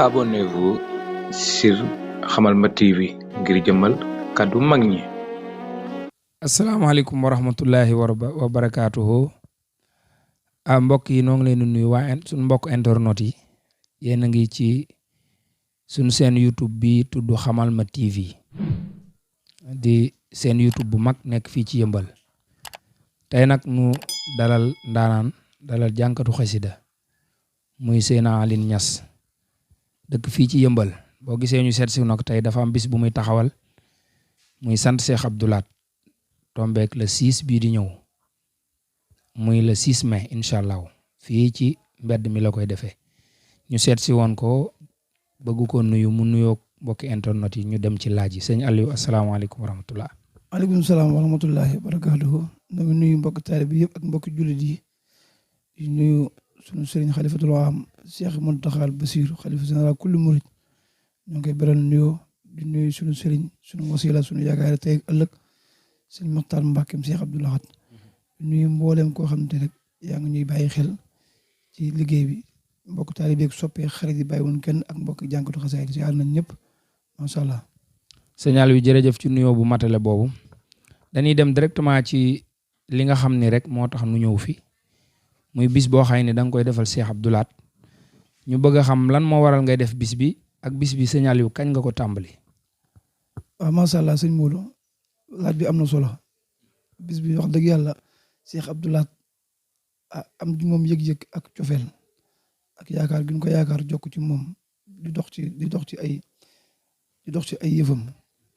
Abonnez-vous sur Hamalma TV ngir jëmmal kàddu mag ñi. asalaamaaleykum wa rahmatullahi wa barakaatuhu. Mbokk yi noo ngi leen di nuyu suñu mbokk internet yi yéen a ngi ci suñu seen YouTube bi tudd Hamalma TV di seen YouTube bu mag nekk fii ci yëmbal. tey nag nu dalal jànkatu xasida muy Seydina Alioune Niass dëkk fii ci yëmbal. boo gisee ñu seet si nag tey dafa am bis bu muy taxawal muy sant Cheikh Abdou Lahad tombeek le 6 bii di ñëw muy le 6 mai incha allah fii ci mbedd mi la koy defee ñu seet si woon ko bëgg ko nuyu mu nuyoo mbokki internet yi ñu dem ci laaj yi sëñ Aliou asalaamaaleykum wa rahmatullah. maaleykum salaam wa rahmatullahi wa barakaatuhu. na nga nuyu mbokk taalibe bi yëpp ak mbokk jullit yi di nuyu sunu sëriñ xalifatul aam Cheikh Mountakha Bassirou xalifa général kullu murid ñoo ngi koy beral nuyoo di nuyu sunu sëriñ sunu wasila sunu yaakaar tey ak ëllëg sëñ Mokhtar Mbackeem Cheikh Abdou Lahad di nuyu mboolem koo xam te rek yaa ngi ñuy bàyyi xel ci liggéey bi mbokk taalibe bi ak soppee xarit yi bàyyi woon kenn ak mbokk jànkatu xasaay di siyaar nañ ñëpp macha allah. signal wi jërëjëf ci nuyoo bu matale boobu dañuy dem directement ci li nga xam ni rek moo tax nu ñëw fi muy bis boo xay ne da nga koy defal Cheikh Abdou Lahad ñu bëgg a xam lan moo waral ngay def bis bi ak bis bi signal yu kañ nga ko tàmbali. waaw macha allah sëñ Modou laaj bi am na solo bis bi wax dëgg yàlla Cheikh Abdou Lahad am ci moom yëg-yëg ak cofeel ak yaakaar gi ñu ko yaakaar jokk ci moom di dox ci ay yëfam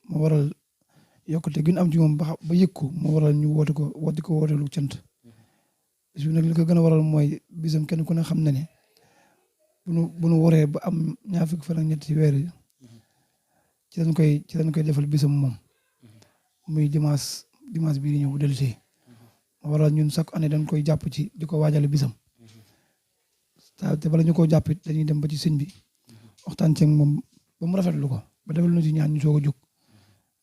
moo waral yokkute gi ñu am ci moom ba yëg ko moo waral ñu woote lu cant bis bi nag li ko gën a waral mooy bisam kenn ku ne xam na ne bu nu waree ba am ñaar fukki fan ak ñett ci weer yi ci lañ koy defal bisam moom muy dimanche bii di ñëw bu dellu see moo waral ñun chaque année dañ koy jàpp ci di ko waajale bisam te bala ñu koo jàppit dañuy dem ba ci sëñ bi waxtaan ceeg moom ba mu rafetlu ko ba defal ñu ci ñaan ñu soog a jóg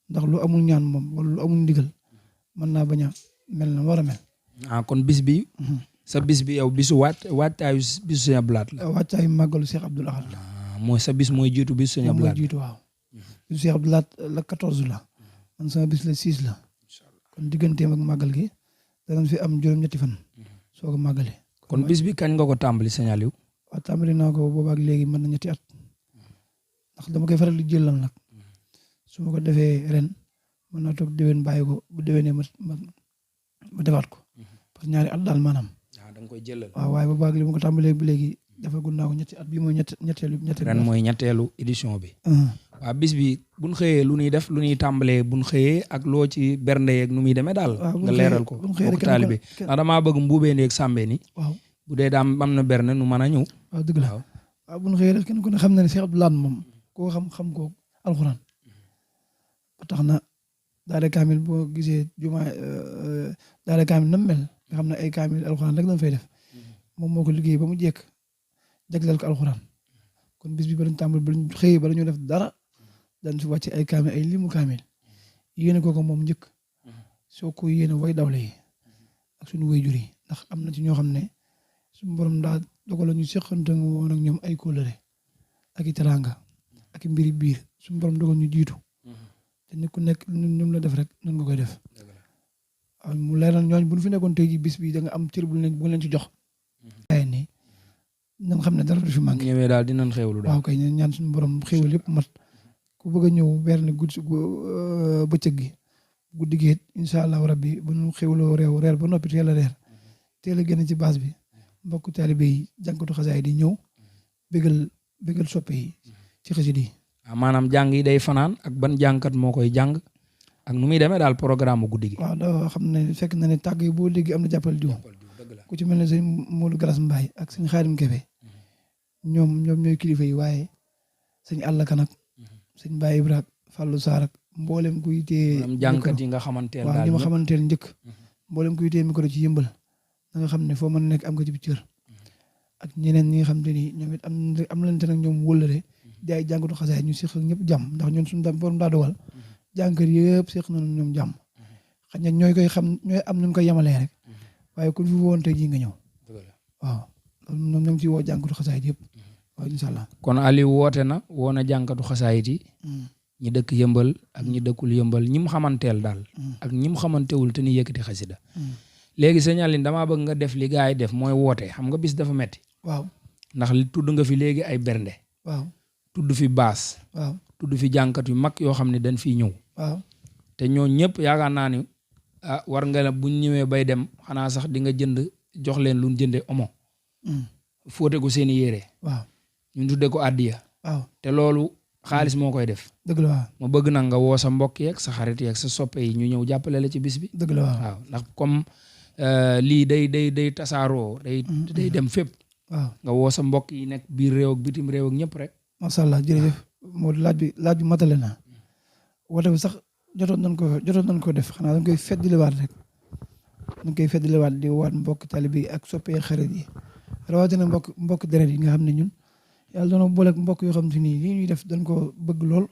ndax lu amul ñaan moom wala lu amul ndigal mën naa bañ a mel na war a mel. kon bis bi. sa bis bi yow bisu waajtaayu bisu Sëñ Abdou Lahad la. waajtaayu màggalu Cheikh Abdou Lahad la. mooy sa bis mooy jiitu bisu Sëñ Abdou Lahad. mooy jiitu waaw. bisu Cheikh Abdou Lahad la 14 la. man sama bis la 6 la. kon digganteem ak màggal gi danañ fi am juróom-ñetti fan. soo ko màggalee. kon bis bi kañ nga ko tàmbali Sëñ Aliou. waaw tàmbali naa ko boobaak léegi mën na ñetti at. ndax dama koy faral di jëlal nag. su ma ko defee ren mën naa toog déwén bàyyi ko bu déwénee ma defaat ko. parce que ñaari at daal maanaam. da nga koy jëlal. waaw waaye boobaak li ma ko tàmbalee ba léegi defagul naa ko ñetti at bii mooy ñetteelu. ren mooy ñetteelu édition bi. waaw bis bi buñ xëyee lu ñuy def lu ñuy tàmbalee buñ xëyee ak loo ci bernde yeeg nu muy demee daal. nga leeral ko mbokk taalibe ndax damaa bëgg mbuubeen yeeg sàmbeen ni. waaw bu dee daam am na berne nu mën a ñëw. waaw dëgg la waaw buñ xëyee rek kenn ku ne xam na ne Cheikh Abdou Lahad moom koo xam ko alxuraan ba tax na daara kaamil boo gisee jumaa daara kaamil nam mel nga xam ne ay kaamil alxuraan rek lañ fay def moom moo ko liggéey ba mu jekk jagleel ko alxuraan kon bis bi ba lañ tàmbali ba lañ xëyee ba la ñu def dara dañ fi wàcce ay kaamil ay limu kaamil yéene ko moom njëkk soo ko yéene way dawle yi ak suñu way jur yi ndax am na ci ñoo xam ne suñu borom daa dogal la ñu seqante woon ak ñoom ay kóllëre ak i teraanga ak i mbiri biir suñu borom dogal ñu jiitu te nit ku nekk ñoom la def rek nan nga koy def waaw mu leeral ñooñ bu ñu fi nekkoon tey ji bis bi da nga am cër bu leen ci jox ay nii nan xam ne dara du fi manqué ñëwee daal dinañ xéwlu daal waaw kay ñaan suñu borom xéwal yëpp mat ku bëgg a ñëw weer ne bëccëg gi guddi gi incha allahu rabbi bu ñu xéwloo reer ba noppi teel a génn ci base bi mbokk taalibe yi jànkatu xasaay di ñëw bégal soppe yi ci xasida yi. maanaam jàng yi day fanaan ak ban jàngkat moo koy jàng ak nu muy demee daal programme guddi gi. waaw dafa xam ne fekk na ne tàgg yi boo léegi am na jàppal diw ku ci mel ne sëñ Modou Galas Mbaye ak sëñ Xaadim Kebe ñoom ñooy kilifa yi waaye sëñ Alla Kan ak sëñ Baye Ibrahima Fallou Sarr ak mboolem kuy téye jàngkat yi nga xamanteel daal waaw ñi ma xamanteel njëkk mboolem kuy téye micro ci yëmbal da nga xam ne foo mën a nekk am nga ci cër ak ñeneen ñi nga xam te ni ñoom it am nañu nag ñoom wëllëre di ay jàngatu xasaay ñu seq ñëpp jàmm ndax ñun suñu borom daa dogal jàngkat yëpp seq nañu ñoom jàmm xëy na ñooy am nuñ koy yemalee rek waaye ku fi woon tey jii nga ñëw waaw loolu ñoom ñoo ngi ciy woo jàngatu xasaay yëpp waaw incha allah. kon Aliou woote na woo na jànkatu xasaayit yi ñi dëkk yëmbal ak ñi dëkkul yëmbal ñi mu xamanteel daal ak ñi mu xamantewul te ni yëkkati xasida léegi sëñ Aline damaa bëgg nga def li gaa yi def mooy woote xam nga bis dafa metti waaw ndax li tudd nga fi léegi ay bernde waaw tudd fi baas waaw tudd fi jànkat yu mag yoo xam ne dañ fiy ñëw waaw te ñoo ñëpp yaakaar naa ni war nga la buñ ñëwee bay dem xanaa sax di nga jënd jox leen lu ñu jënde omo fóote ko seeni yére waaw ñu tudde ko àddiya waaw te loolu xaalis moo koy def dëgg la waaw ma bëgg nag nga woo sa mbokk yeeg sa xarit yeeg sa soppe yi ñu ñëw jàppale la ci bis bi dëgg la waaw ndax comme lii day tasaaroo day dem fépp waaw nga woo sa mbokk yi nekk biir réew ak bitim réew ak ñëpp rek macha allah jërëjëf moo laaj bi matale na woote bi sax jotoon nañ ko def xanaa dañ koy feddliwaat rek dañ koy feddliwaat di waat mbokk talibe yi ak soppe xarit yi rawatina mbokk deret yi nga xam ne ñun yàlla doona booleeg mbokk yoo xam te nii lii ñuy def dañ ko bëgg lool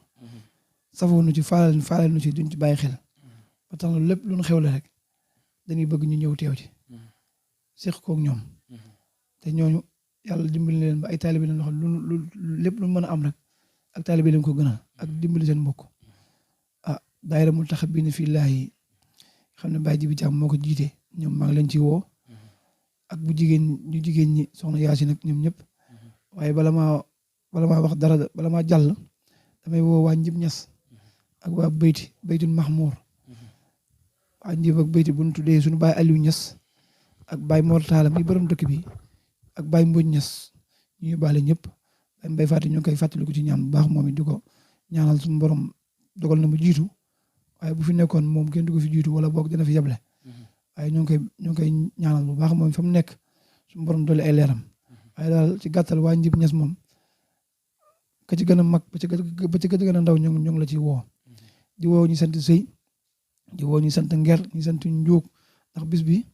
safoo nu ci faale nu ci duñ ci bàyyi xel ba tax na lépp lu ñu xewle rek dañuy bëgg ñu ñëw teew ci seq koog ñoom te ñooñu yàlla dimbali leen ba ay taalibe leen loxo lu lépp lu mën a am rek ak taalibe leen ko gënal ak dimbali seen mbokk daayira mu tax bi ne fii laay xam ne Baye Jibi Caam moo ko jiite ñoom maa ngi leen ci woo ak bu jigéen ñi soxna Yaasin ak ñoom ñëpp waaye bala maa wax dara bala maa jàll damay woo waa Njib Ñas ak waa baytul Mahmour waa Njib ak bayti bu ñu tuddee suñu Baye Aliou Ñas ak Baye Mor Talla mi borom dëkk bi ak Baye Mbodj Ñas ñu baale ñëpp Baye Mbay Fàtte ñu ngi koy fàttaliku ci ñaan bu baax moom it di ko ñaanal suñu borom dogal na mu jiitu waaye bu fi nekkoon moom kenn du ko fi jiitu wala boog dina fi yeble waaye ñu ngi koy ñaanal bu baax moom fa mu nekk suñu borom dolli ay leeram waaye daal ci gàttal waa Njib Ñas moom ka ci gën a mag ba ci gën a ndaw ñoo ngi la ci woo di woo ñu sant Sëy di woo ñu sant Nger ñu sant Njuug ndax bis bi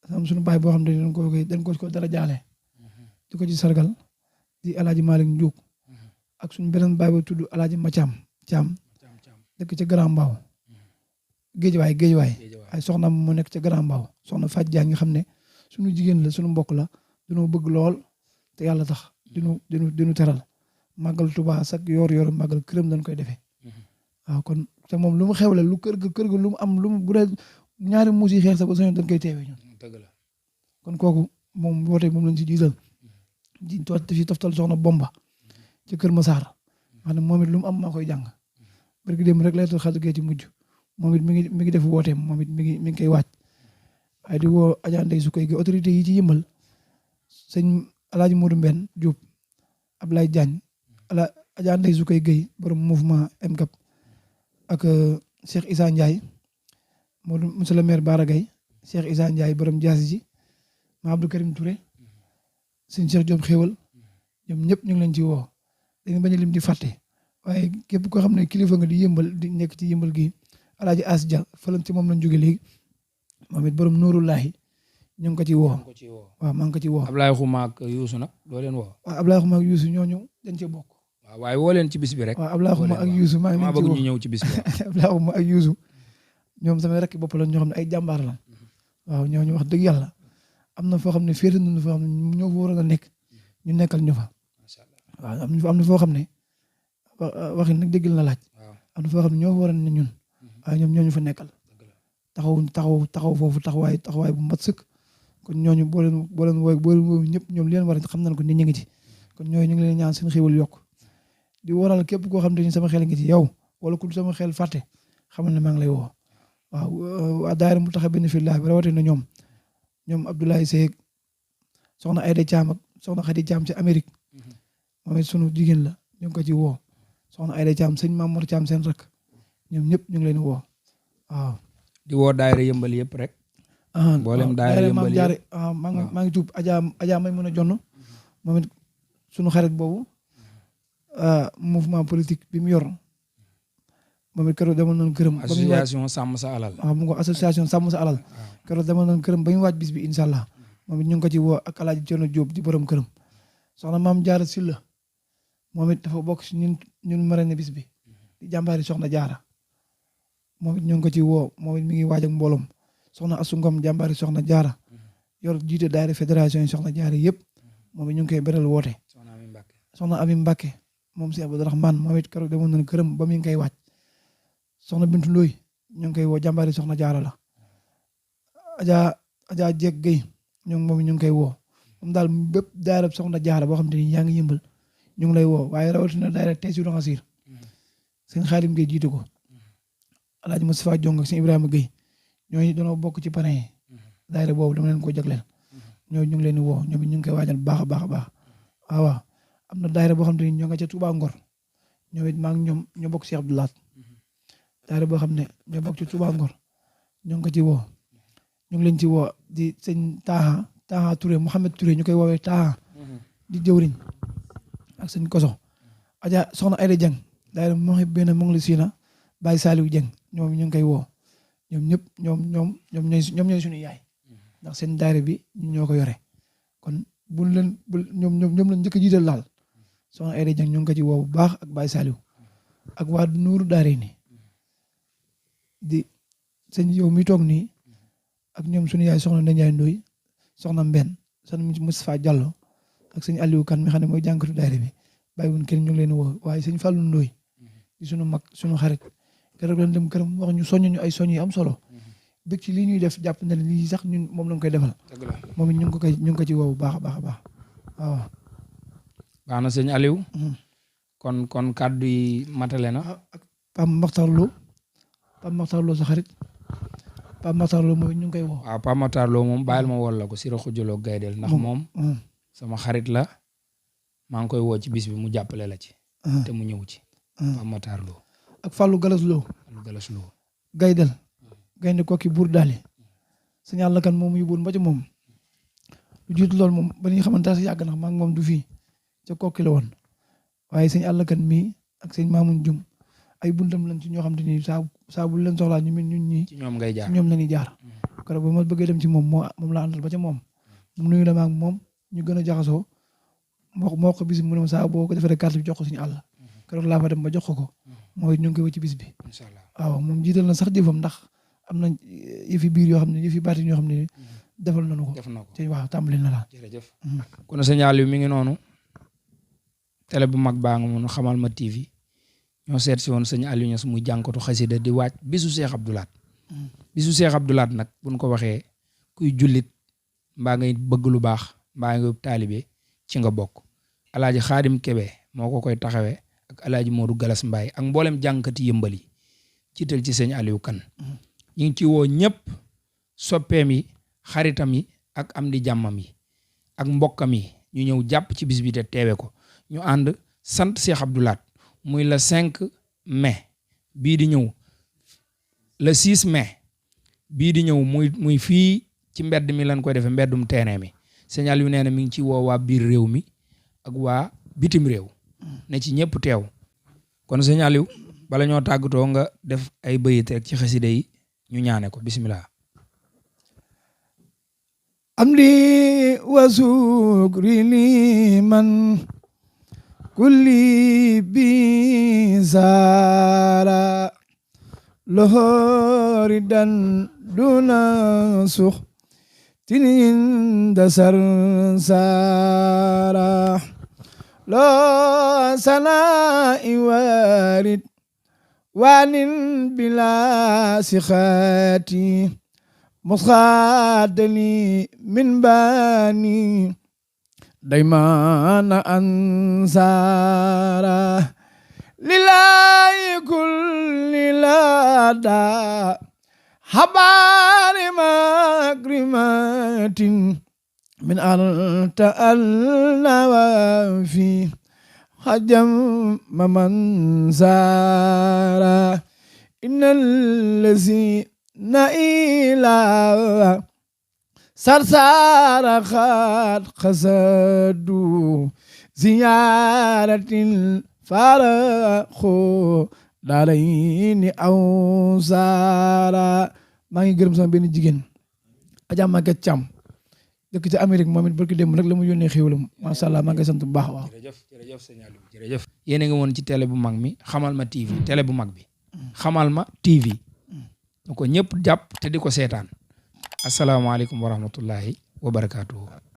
am suñu baay boo xam ne dañ ko dara jaale di ko ci sargal di Alaaji Malick Njuug ak suñu beneen baay ba tudd Alaaji Macaam Caam dëkk ca Grand Mbaaw géej waay ay soxna mu nekk ca Grand Mbaaw soxna Faj Jaan nga xam ne suñu jigéen la suñu mbokk la dañoo bëgg lool te yàlla tax dinu teral màggal Tuubaa sax yor màggal këram dañ koy defee waaw kon te moom lu mu xewle lu kër ga lu mu am lu mu bu dee ñaari muus yi xeex sax ba soñoon dañ koy teewee ñun kon kooku moom woote moom lañ ci jiital di fi toftal soxna Bomba ci Kër Masaar xam ne moom it lu mu am maa koy jàng barki dem rek laytul xaddu gee ci mujj moom it mi ngi def wooteem moom it mi ngi koy waaj waaye di woo Adja Ndeye su koy gi autorité yi ci yëmbal sëñ Alaaji Modou Mbenn Diop Ablaye Diagne Adja Ndeye su koy gëy borom mouvement MCAP ak Cheikh Issa Ndiaye Modou monsieur le maire Bara Gaye Cheikh Issa Ndiaye borom jaasi ji ma Abdou Karim Touré sëñ Cheikh Diop xéewal ñoom ñëpp ñu ngi leen ci woo dañu bañ a lim di fàtte waaye képp koo xam ne kilifa nga di yëmbal di nekk ci yëmbal gi Alaaji As Dia fële ci moom lañ jóge léegi moom it borom Noorullahi ñu ngi ko ci woo waaw maa ngi ko ci woo Ablaye Xuma ak Youssou nag doo leen woo waaw Ablaye Xuma ak Youssou ñooñu dañ cee bokk waaw waaye woo leen ci bis bi rek waaw Ablaye Xuma ak Youssou maa ngi leen ci woo ñu ñëw ci bis bi Ablaye Xuma ak Youssou ñoom sama rekk bopp la ñoo xam ne ay jàmbaar la waaw ñooñu wax dëgg yàlla am na foo xam ne féete nañu foo xam ne ñoo fa waroon a nekk ñu nekkal ñu fa waaw am na foo xam ne waxin nag déggal na laaj am na foo xam ne ñoo fa waroon ne ñun waaye ñoom ñooñu fa nekkal taxaw foofu taxawaay bu mat sëkk kon ñooñu boo leen woo ñëpp ñoom leen war a xam nañ ko nit ñi ngi ci kon ñooñu ñu ngi leen ñaan seen xéwal yokk di waral képp koo xam ne ni sama xel ngi ci yow wala ku sama xel fàtte xamal ne maa ngi lay woo waaw waa daayira mu tax a benn fii bi rawatina ñoom Abdoulaye Seye soxna Aïda Thiam ak soxna Khady Thiam ci Amérique moom it sunu jigéen la ñu ngi ko ci woo soxna Aïda Thiam sëñ Mamour Thiam seen rek ñoom ñëpp ñu ngi leen woo waaw. di woo daayira yëmbal yëpp rek. mboolem daayira yëmbal yëpp maa ngi tuub Adja may mën a jonn moom it sunu xarit boobu mouvement politique bi mu yor moom it keroog demoon nañu këram. association sàmm sa alal. waaw mu ngi ko association sàmm sa alal. keroog demoon nañu këram ba ñu waaj bis bi incha allah moom it ñu ngi ko ci woo ak Alaaji Cerno Jóob di borom këram soxna maam Jaara Silla moom it dafa bokk si ñun marraine bis bi di jàmbaari soxna Jaara moom it ñu ngi ko ci woo moom it mi ngi waaj ak mbooloom soxna Asu Ngom jàmbaari soxna Jaara yor jiite daayira fédération yi soxna Jaara yëpp moom it ñu ngi koy beral woote soxna Ami Mbacke moom si Abdourahmane moom it keroog demoon nañu këram ba mu ngi koy wàcc soxna Bintu Ndoy ñu ngi koy woo jàmbaari soxna Jaara la Adja Jeeg Gueye moom ñu ngi koy woo moom daal bépp daayira soxna Jaara boo xam te ni yaa ngi yëmbal ñu ngi lay woo waaye rawatina daayira Taysiru Xasiir sëñ Xaadim Gueye jiitu ko Alaaji Moustapha Jong ak sëñ Ibrahima Gueye ñooñu dañoo bokk ci parrain yi daayira boobu dama leen ko jagleel ñooñu ñu ngi leen di woo ñoom ñu ngi koy waajal baax a baax a baax waaw am na daayira boo xam te ni ñoo nga ca Touba Ngor ñoom it maa ngi ñoom ñoo bokk Cheikh Abdou Lahat daayira boo xam ne ñoo bokk ci Touba Ngor ñoo ngi ko ci woo ñu ngi leen ci woo di sëñ Taha Touré Mouhamed Touré ñu koy woowee Taha di jëwriñ ak sëñ Koso Adja soxna Ayda Dieng daayira moo xam benn mu ngi la siina Baye Saliou Dieng ñoom ñu ngi koy woo ñoom ñëpp ñoom ñooy suñu yaay ndax seen daayira bi ñoo ko yore kon ñoom lañ njëkk a jiital laal soxna Ayda Dieng ñu ngi ko ci woo bu baax ak Baye Saliou ak waa Nuuru Daare ni di sëñ yow mi toog nii ak ñoom suñu yaay soxna Ndeye Ndoy soxna Mbenn soxna Moustapha Diallo ak sëñ Aliou Kane mi xam ne mooy jànkatu daayira bi bàyyiwuñ kenn ñu ngi leen woo waaye sëñ Fallou Ndoy di suñu mag suñu xarit keroog lañ dem këram wax ñu soññ ñu ay soññ yu am solo bëgg ci lii ñuy def jàpp na lii sax ñun moom lañ koy defal moom it ñu ngi ko ci woo bu baax a baax a baax waaw. baax na sëñ Aliou. kon kàddu yi matale na. ak Pape Makhtar Lo sa xarit Pape Makhtar Lo moom ñu ngi koy woo. waaw Pape Makhtar Lo moom bàyyil ma wol la ko Sira Xujuloo Gaydel ndax moom sama xarit la maa ngi koy woo ci bis bi mu jàppale la ci. te mu ñëw ci. Pape Makhtar Lo. ak Fallou Galas Lo. Gaydel. gaynde kokki buur daali sëñ Alla Kan moom yóbbuwoon ba ci moom lu jiitu loolu moom ba ñuy xamante ne yàgg na maa ngi moom du fii ca kokki la woon waaye sëñ Alla Kan mii ak sëñ Mamoun Jum ay buntam lañ ci ñoo xam te ni saa bu leen soxlaa ñu mel ñun ñii ci ñoom ngay jaar ci ñoom la ñuy jaar. keroog ba ma bëggee dem ci moom moom laa àndal ba ca moom mu nuyu la ma ak moom ñu gën a jaxasoo moo ko bis mu ne saa boo ko defee carte bi jox ko suñu àll keroog laa fa dem ba jox ko mooy ñu ngi koy woo ci bis bi. incha allah waaw moom jiital na sax jëfam ndax am na yëfi biir yoo xam ne yëfi baatin yoo xam ne defal nañu ko. def na ko te waaw tàmbali na la. jërëjëf. kon sëñ Aliou mi ngi noonu télé bu mag baa nga mun Xamal ma TV ñoo seet si woon sëñ Aliou Niass muy jànkatu xasida di waaj bisu Cheikh Abdou Lahat. bisu Cheikh Abdou Lahat nag buñ ko waxee kuy jullit mbaa ngay bëgg lu baax mbaa ngay taalibe ci nga bokk. Alaaji Xaadim Kebe moo ko koy taxawee ak Alaaji Modou Galas Mbaye ak mboolem jànkati yëmbal yi ci tel ci sëñ Aliou Kane ñu ngi ci woo ñëpp soppeem yi xaritam yi ak am di jàmmam yi ak mbokkam yi ñu ñëw jàpp ci bis bi te teewe ko ñu ànd sant Cheikh Abdou Lahat muy le 5 mai bii di ñëw le 6 mai bii di ñëw muy fii ci mbedd mi lañ koy defee mbeddum terrain mi sëñ Aliou nee na mi ngi ci woo waa biir réew mi ak waa bitim réew ne ci ñëpp teew kon sëñ Aliou bala ñoo tàggatoo nga def ay bayit rek ci xasida yi ñu ñaane ko bismillah. amri wa sukri liman kulli bi zara lohori dan duna sukh tinin dasar sara lo sana iwarid wanin bila sikhati muskhadali min bani daymana ansara lillahi kulli lada habari makrimatin min anta al-nawafi hajam mamansara innal lazi naila sarsara khat khasadu ziyaratil farakhu daraini awsara maa ngi gërëm sama benn jigéen Adja Maguette Thiam dëkk ci Amérique moom it barki dem rek la mu yónnee xéwalam macha allah maa ngi sant bu baax waaw. jërëjëf sëñ Aliou jërëjëf. yéen a ngi woon ci télé bu mag mi Xamal ma TV télé bu mag bi Xamal ma TV na ko ñëpp jàpp te di ko seetaan asalaamaaleykum wa rahmatullahi wa barakaatuhu.